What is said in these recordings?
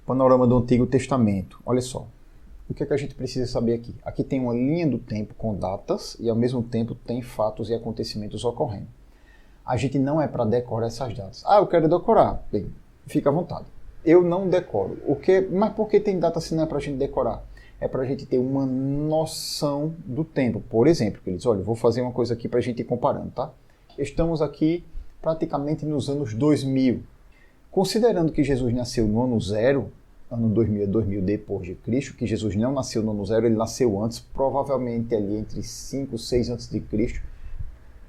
Panorama do Antigo Testamento. Olha só, o que é que a gente precisa saber aqui? Aqui tem uma linha do tempo com datas e ao mesmo tempo tem fatos e acontecimentos ocorrendo. A gente não é para decorar essas datas. Ah, eu quero decorar. Bem, fica à vontade. Eu não decoro. Mas por que tem data se não é para a gente decorar? É para a gente ter uma noção do tempo. Por exemplo, queridos, olha, eu vou fazer uma coisa aqui para a gente ir comparando, tá? Estamos aqui praticamente nos anos 2000. Considerando que Jesus nasceu no ano 0, ano 2000 a 2000 depois de Cristo, que Jesus não nasceu no ano 0, ele nasceu antes, provavelmente ali entre 5 e 6 antes de Cristo,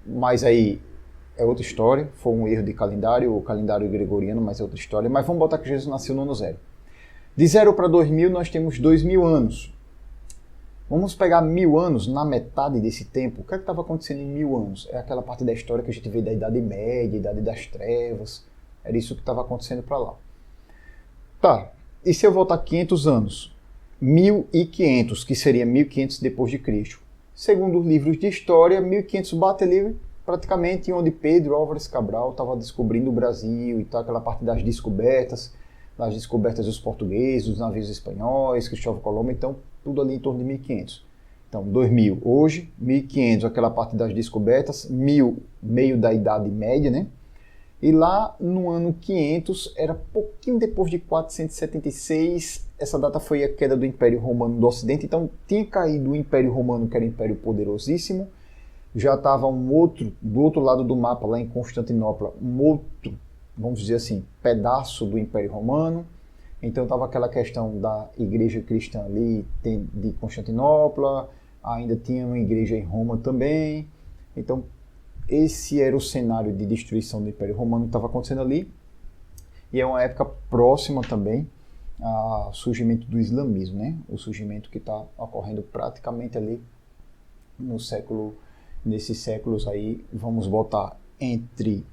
mas aí é outra história, foi um erro de calendário, o calendário gregoriano, mas é outra história, mas vamos botar que Jesus nasceu no ano 0. De 0 para 2000 nós temos 2000 anos. Vamos pegar 1000 anos na metade desse tempo. O que é que estava acontecendo em 1000 anos? É aquela parte da história que a gente vê da Idade Média, Idade das Trevas. Era isso que estava acontecendo para lá. Tá, e se eu voltar 500 anos? 1500, que seria 1500 depois de Cristo. Segundo os livros de história, 1500 bate ali praticamente onde Pedro Álvares Cabral estava descobrindo o Brasil e tal, aquela parte das descobertas dos portugueses, dos navios espanhóis, Cristóvão Colombo, então tudo ali em torno de 1500. Então, 2000 hoje, 1500 aquela parte das descobertas, 1000 meio da Idade Média, né? E lá no ano 500, era pouquinho depois de 476, essa data foi a queda do Império Romano do Ocidente, então tinha caído o Império Romano, que era um império poderosíssimo, já estava do outro lado do mapa, lá em Constantinopla, um outro, vamos dizer assim, pedaço do Império Romano. Então estava aquela questão da igreja cristã ali de Constantinopla, ainda tinha uma igreja em Roma também. Então esse era o cenário de destruição do Império Romano que estava acontecendo ali. E é uma época próxima também ao surgimento do islamismo, né? O surgimento que está ocorrendo praticamente ali nesses séculos aí, vamos botar entre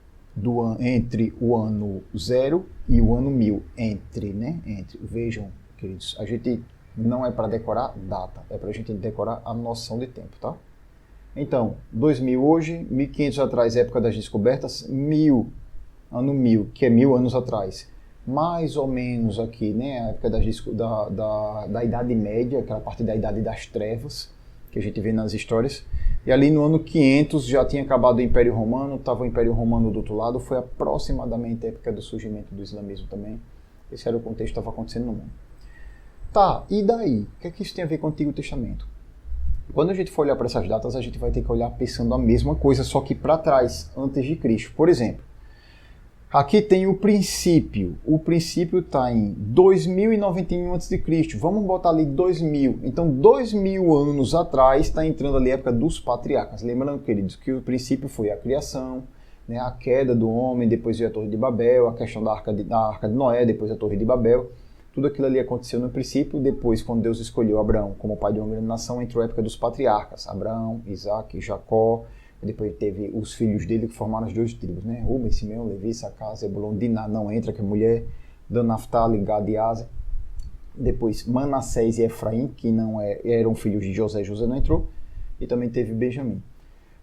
o ano 0 e o ano 1000, vejam, queridos, a gente não é para decorar data, é para a gente decorar a noção de tempo, tá? Então, 2000 hoje, 1500 atrás, época das descobertas, ano 1000, que é 1000 anos atrás, mais ou menos aqui, né, a época da Idade Média, aquela parte da Idade das Trevas, que a gente vê nas histórias. E ali no ano 500 já tinha acabado o Império Romano, estava o Império Romano do outro lado, foi aproximadamente a época do surgimento do islamismo também. Esse era o contexto que estava acontecendo no mundo. Tá, e daí? O que é que isso tem a ver com o Antigo Testamento? Quando a gente for olhar para essas datas, a gente vai ter que olhar pensando a mesma coisa, só que para trás, antes de Cristo. Por exemplo, aqui tem o princípio. O princípio está em 2091 a.C. Vamos botar ali 2000. Então, 2000 anos atrás está entrando ali a época dos patriarcas. Lembrando, queridos, que o princípio foi a criação, né, a queda do homem, depois veio a Torre de Babel, a questão da Arca de Noé, depois a Torre de Babel. Tudo aquilo ali aconteceu no princípio. Depois, quando Deus escolheu Abraão como pai de uma grande nação, entrou a época dos patriarcas. Abraão, Isaac, Jacó. Depois teve os filhos dele que formaram as 2 tribos, né? Ruben, Simeão, Levi, Issacar, Zebulon, Diná não entra, que é mulher, Dan, Naftali, Gad e Aser. Depois Manassés e Efraim, que não eram filhos de José, José não entrou. E também teve Benjamim.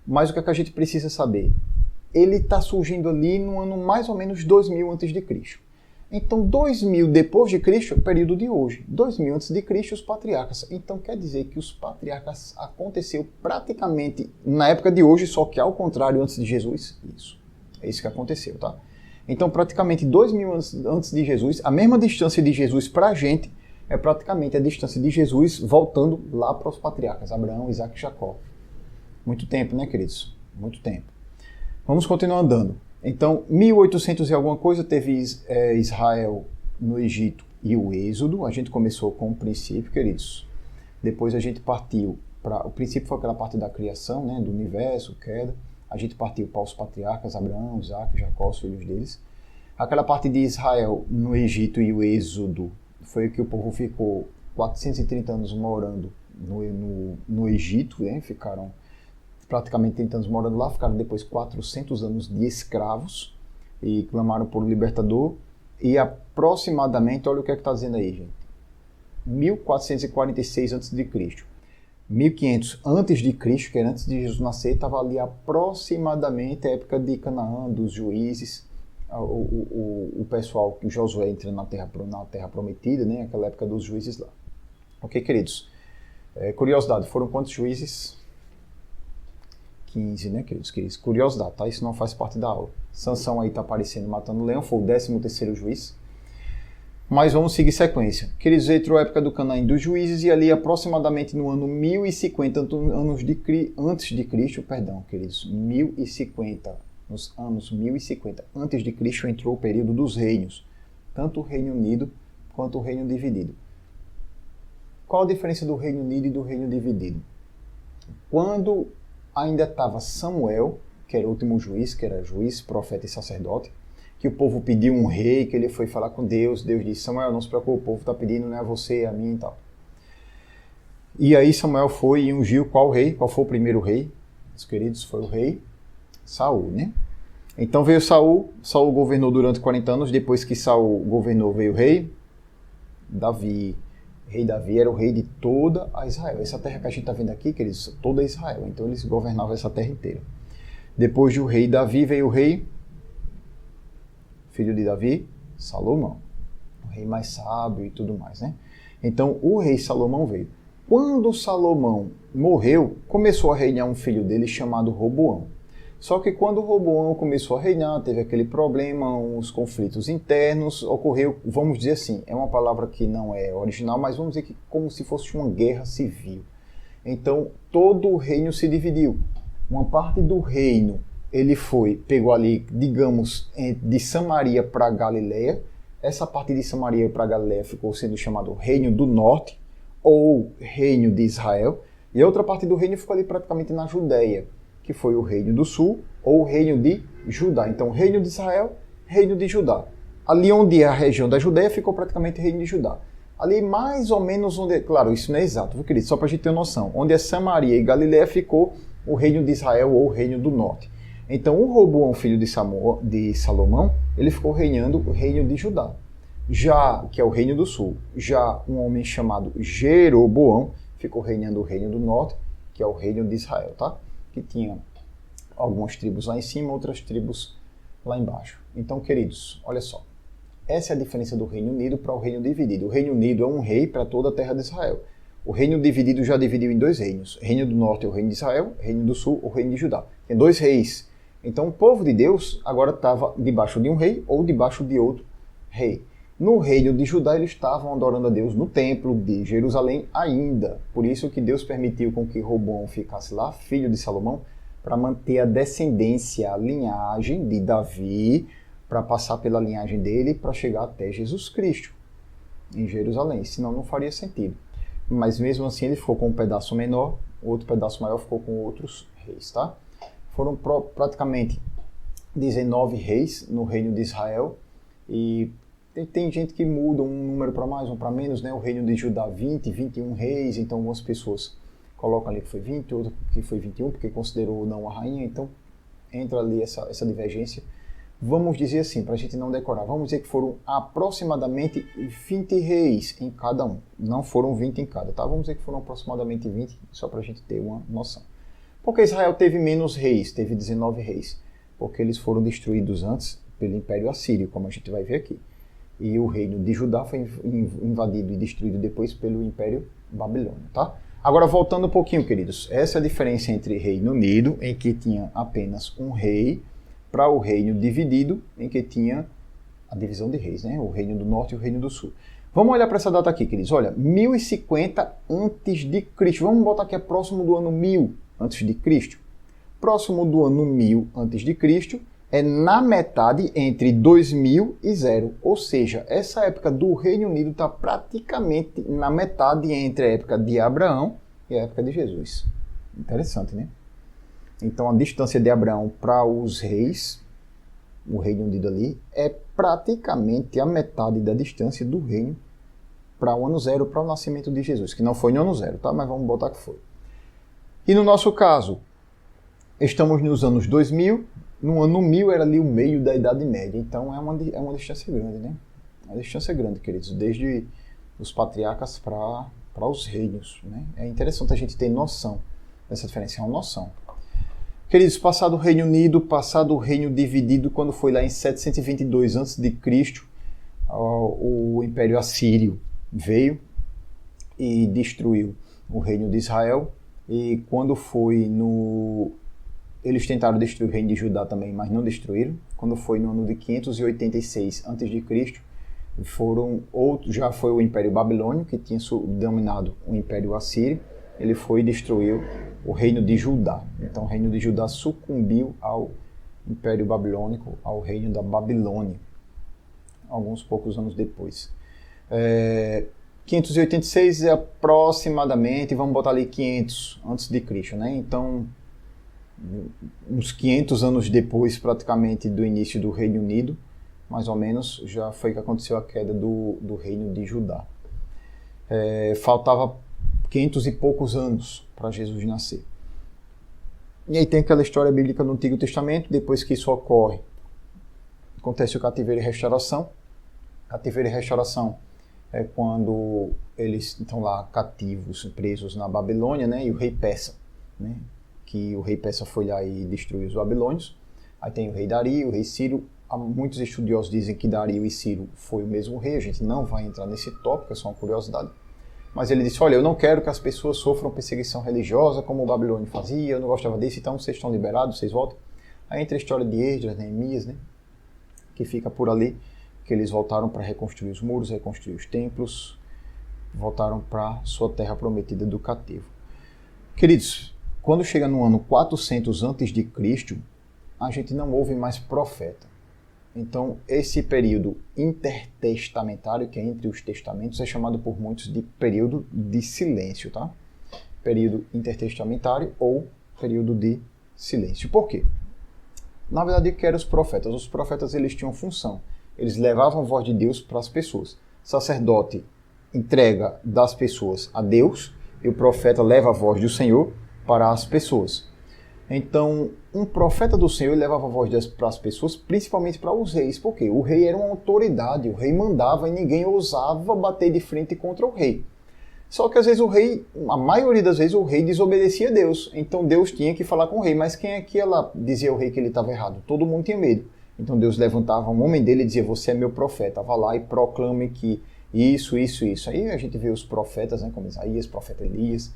Mas o que, é que a gente precisa saber? Ele está surgindo ali no ano mais ou menos 2000 a.C. Então, 2000 depois de Cristo é o período de hoje. 2000 antes de Cristo, os patriarcas. Então, quer dizer que os patriarcas aconteceu praticamente na época de hoje, só que ao contrário, antes de Jesus. Isso. É isso que aconteceu, tá? Então, praticamente 2000 antes de Jesus, a mesma distância de Jesus para a gente é praticamente a distância de Jesus voltando lá para os patriarcas, Abraão, Isaac e Jacó. Muito tempo, né, queridos? Muito tempo. Vamos continuar andando. Então, 1800 e alguma coisa, teve Israel no Egito e o Êxodo. A gente começou com o princípio, queridos. Depois a gente partiu para... O princípio foi aquela parte da criação, né, do universo, queda. A gente partiu para os patriarcas, Abraão, Isaac, Jacó, os filhos deles. Aquela parte de Israel no Egito e o Êxodo foi que o povo ficou 430 anos morando no Egito, né? Ficaram praticamente 30 anos morando lá, ficaram depois 400 anos de escravos e clamaram por um libertador. E aproximadamente, olha o que é que está dizendo aí, gente, 1446 a.C. 1500 antes de Cristo, que era antes de Jesus nascer, estava ali aproximadamente a época de Canaã, dos juízes, o pessoal que Josué entra na terra prometida, né? Aquela época dos juízes lá. Ok, queridos? Curiosidade, foram quantos juízes? 15, né, queridos? Curiosidade, tá? Isso não faz parte da aula. Sansão aí tá aparecendo matando o leão, foi o 13º juiz. Mas vamos seguir sequência. Queridos, entrou a época do Canaã dos juízes e ali aproximadamente no ano 1050 antes de Cristo, queridos, 1050, nos anos 1050 antes de Cristo entrou o período dos reinos, tanto o Reino Unido quanto o Reino Dividido. Qual a diferença do Reino Unido e do Reino Dividido? Quando ainda estava Samuel, que era o último juiz, que era juiz, profeta e sacerdote, que o povo pediu um rei, que ele foi falar com Deus, Deus disse, Samuel, não se preocupe, o povo está pedindo, não é você, é a mim e tal. E aí Samuel foi e ungiu qual rei? Qual foi o primeiro rei? Meus queridos, foi o rei Saul, né? Então veio Saul governou durante 40 anos, depois que Saul governou veio o rei Davi. O rei Davi era o rei de toda a Israel. Essa terra que a gente está vendo aqui, queridos, toda Israel. Então eles governavam essa terra inteira. Depois do rei Davi veio o rei, filho de Davi, Salomão. O rei mais sábio e tudo mais, né? Então o rei Salomão veio. Quando Salomão morreu, começou a reinar um filho dele chamado Roboão. Só que quando Roboão começou a reinar, teve aquele problema, uns conflitos internos, ocorreu, vamos dizer assim, é uma palavra que não é original, mas vamos dizer que como se fosse uma guerra civil. Então, todo o reino se dividiu. Uma parte do reino, pegou ali, digamos, de Samaria para Galileia. Essa parte de Samaria para Galileia ficou sendo chamado Reino do Norte, ou Reino de Israel. E a outra parte do reino ficou ali praticamente na Judéia, que foi o Reino do Sul, ou o Reino de Judá. Então, Reino de Israel, Reino de Judá. Ali onde é a região da Judéia, ficou praticamente Reino de Judá. Ali mais ou menos onde... Claro, isso não é exato, viu, querido? Só para a gente ter noção. Onde é Samaria e Galileia, ficou o Reino de Israel, ou o Reino do Norte. Então, o Roboão, filho de Salomão, ele ficou reinando o Reino de Judá. Já, que é o Reino do Sul, já um homem chamado Jeroboão ficou reinando o Reino do Norte, que é o Reino de Israel, tá? Que tinha algumas tribos lá em cima, outras tribos lá embaixo. Então, queridos, olha só. Essa é a diferença do Reino Unido para o Reino Dividido. O Reino Unido é um rei para toda a terra de Israel. O Reino Dividido já dividiu em 2 reinos. Reino do Norte é o Reino de Israel, Reino do Sul, o Reino de Judá. Tem 2 reis. Então, o povo de Deus agora estava debaixo de um rei ou debaixo de outro rei. No Reino de Judá, eles estavam adorando a Deus no templo de Jerusalém ainda. Por isso que Deus permitiu com que Roboão ficasse lá, filho de Salomão, para manter a descendência, a linhagem de Davi, para passar pela linhagem dele, para chegar até Jesus Cristo, em Jerusalém. Senão não faria sentido. Mas mesmo assim ele ficou com um pedaço menor, o outro pedaço maior ficou com outros reis, tá? Foram praticamente 19 reis no Reino de Israel, e tem gente que muda um número para mais, um para menos, né? O Reino de Judá 20, 21 reis, então algumas pessoas colocam ali que foi 20, outro que foi 21, porque considerou não a rainha, então entra ali essa divergência. Vamos dizer assim, para a gente não decorar, vamos dizer que foram aproximadamente 20 reis em cada um. Não foram 20 em cada, tá? Vamos dizer que foram aproximadamente 20, só para a gente ter uma noção. Porque Israel teve menos reis, teve 19 reis, porque eles foram destruídos antes pelo Império Assírio, como a gente vai ver aqui. E o reino de Judá foi invadido e destruído depois pelo Império Babilônio, tá? Agora, voltando um pouquinho, queridos, essa é a diferença entre Reino Unido, em que tinha apenas um rei, para o Reino Dividido, em que tinha a divisão de reis, né? O Reino do Norte e o Reino do Sul. Vamos olhar para essa data aqui, queridos. Olha, 1050 a.C. Vamos botar aqui, próximo do ano 1000 a.C. Próximo do ano 1000 a.C. é na metade entre 2000 e 0. Ou seja, essa época do Reino Unido está praticamente na metade entre a época de Abraão e a época de Jesus. Interessante, né? Então a distância de Abraão para os reis, o Reino Unido ali, é praticamente a metade da distância do reino para o ano 0, para o nascimento de Jesus. Que não foi no ano 0, tá? Mas vamos botar que foi. E no nosso caso, estamos nos anos 2000, no ano 1000 era ali o meio da Idade Média, então é uma distância grande, né? Uma distância grande, queridos, desde os patriarcas para os reinos, né? É interessante a gente ter noção dessa diferença, é uma noção. Queridos, passado o Reino Unido, passado o Reino dividido, quando foi lá em 722 a.C., o Império Assírio veio e destruiu o Reino de Israel. E quando foi no... Eles tentaram destruir o Reino de Judá também, mas não destruíram. Quando foi no ano de 586 a.C., já foi o Império Babilônio, que tinha dominado o Império Assírio. Ele foi e destruiu o Reino de Judá. Então o Reino de Judá sucumbiu ao Império Babilônico, ao Reino da Babilônia, alguns poucos anos depois. 586 é aproximadamente, vamos botar ali 500 antes de Cristo, né? Então, uns 500 anos depois, praticamente, do início do Reino Unido, mais ou menos, já foi que aconteceu a queda do Reino de Judá. Faltava 500 e poucos anos para Jesus nascer. E aí tem aquela história bíblica no Antigo Testamento, depois que isso ocorre, acontece o cativeiro e restauração. Cativeiro e restauração é quando eles estão lá cativos, presos na Babilônia, né? E o rei Persa, né? Que o rei Persa foi lá e destruiu os babilônios. Aí tem o rei Dario, o rei Ciro. Muitos estudiosos dizem que Dario e Ciro foi o mesmo rei. A gente não vai entrar nesse tópico, é só uma curiosidade. Mas ele disse, olha, eu não quero que as pessoas sofram perseguição religiosa como o Babilônio fazia, eu não gostava disso, então vocês estão liberados, vocês voltam. Aí entra a história de Esdras, Neemias, né? Que fica por ali, que eles voltaram para reconstruir os muros, reconstruir os templos, voltaram para sua terra prometida do cativo. Queridos, quando chega no ano 400 a.C., a gente não ouve mais profeta. Então, esse período intertestamentário, que é entre os testamentos, é chamado por muitos de período de silêncio, tá? Período intertestamentário ou período de silêncio. Por quê? Na verdade, o que eram os profetas? Os profetas, eles tinham função. Eles levavam a voz de Deus para as pessoas. O sacerdote entrega das pessoas a Deus e o profeta leva a voz do Senhor para as pessoas. Então, um profeta do Senhor levava a voz para as pessoas, principalmente para os reis. Por quê? O rei era uma autoridade, o rei mandava e ninguém ousava bater de frente contra o rei. Só que às vezes a maioria das vezes o rei desobedecia a Deus. Então Deus tinha que falar com o rei. Mas quem é que ela dizia ao rei que ele estava errado? Todo mundo tinha medo. Então Deus levantava um homem dele e dizia, você é meu profeta, vá lá e proclame que isso. Aí a gente vê os profetas, né, como Isaías, profeta Elias,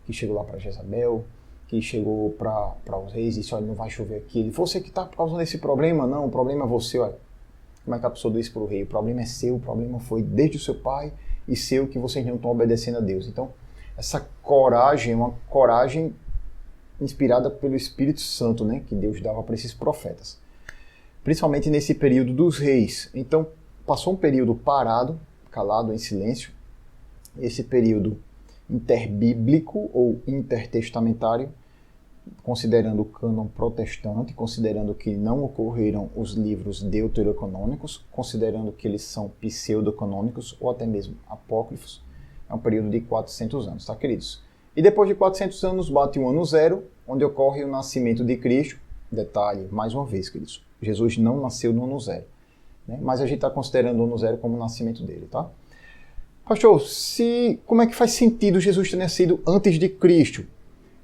que chegou lá para Jezabel, que chegou para os reis e disse, olha, não vai chover aqui. Ele, você que está causando esse problema? Não, o problema é você, olha. Como é que a pessoa disse para o rei? O problema é seu, o problema foi desde o seu pai e seu que vocês não estão obedecendo a Deus. Então, essa coragem é uma coragem inspirada pelo Espírito Santo, né, que Deus dava para esses profetas. Principalmente nesse período dos reis. Então, passou um período parado, calado, em silêncio. Esse período interbíblico ou intertestamentário, considerando o cânon protestante, considerando que não ocorreram os livros deuterocanônicos, considerando que eles são pseudocanônicos ou até mesmo apócrifos, é um período de 400 anos, tá, queridos? E depois de 400 anos bate o ano zero, onde ocorre o nascimento de Cristo. Detalhe, mais uma vez, queridos, Jesus não nasceu no ano zero, né? Mas a gente está considerando o ano zero como o nascimento dele, tá? Pastor, como é que faz sentido Jesus ter nascido antes de Cristo?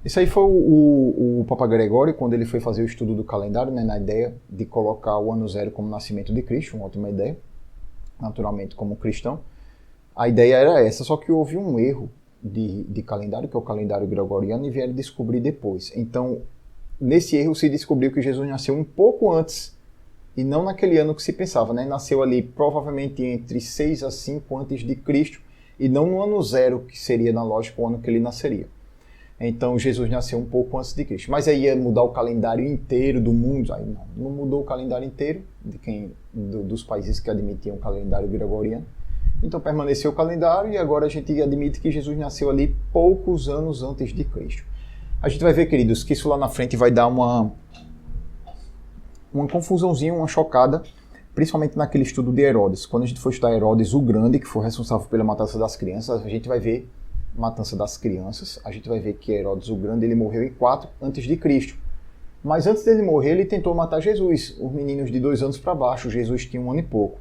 Isso aí foi o Papa Gregório, quando ele foi fazer o estudo do calendário, né, na ideia de colocar o ano zero como nascimento de Cristo, uma ótima ideia, naturalmente como cristão. A ideia era essa, só que houve um erro de calendário, que é o calendário gregoriano, e vieram descobrir depois. Então, nesse erro se descobriu que Jesus nasceu um pouco antes, e não naquele ano que se pensava, né? Nasceu ali provavelmente entre 6 a 5 antes de Cristo, e não no ano zero, que seria na lógica o ano que ele nasceria. Então Jesus nasceu um pouco antes de Cristo. Mas aí ia mudar o calendário inteiro do mundo? Aí não mudou o calendário inteiro dos países que admitiam o calendário gregoriano. Então permaneceu o calendário e agora a gente admite que Jesus nasceu ali poucos anos antes de Cristo. A gente vai ver, queridos, que isso lá na frente vai dar uma confusãozinha, uma chocada, principalmente naquele estudo de Herodes. Quando a gente for estudar Herodes o Grande, que foi responsável pela matança das crianças, a gente vai ver matança das crianças, a gente vai ver que Herodes o Grande ele morreu em 4 a.C. Mas antes dele morrer, ele tentou matar Jesus, os meninos de 2 anos para baixo. Jesus tinha 1 ano e pouco.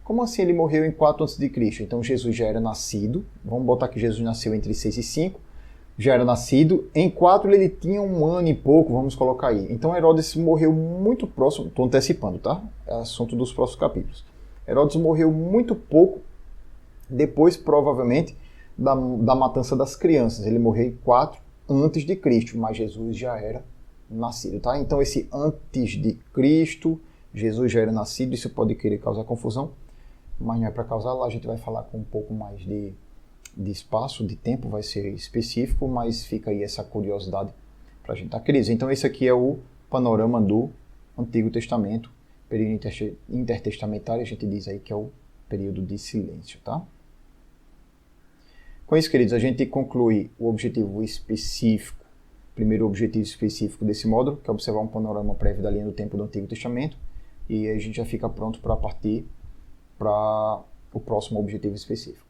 Como assim ele morreu em 4 a.C.? Então Jesus já era nascido, vamos botar que Jesus nasceu entre 6 e 5, já era nascido. Em 4 ele tinha 1 ano e pouco, vamos colocar aí. Então Herodes morreu muito próximo, estou antecipando, tá? É assunto dos próximos capítulos. Herodes morreu muito pouco depois, provavelmente, da matança das crianças. Ele morreu em 4 antes de Cristo, mas Jesus já era nascido, tá? Então esse antes de Cristo, Jesus já era nascido, isso pode querer causar confusão, mas não é para causar. Lá a gente vai falar com um pouco mais de espaço, de tempo, vai ser específico, mas fica aí essa curiosidade para a gente estar queridos. Então esse aqui é o panorama do Antigo Testamento, período intertestamentário, a gente diz aí que é o período de silêncio, tá? Com isso, queridos, a gente conclui o objetivo específico, primeiro objetivo específico desse módulo, que é observar um panorama prévio da linha do tempo do Antigo Testamento, e a gente já fica pronto para partir para o próximo objetivo específico.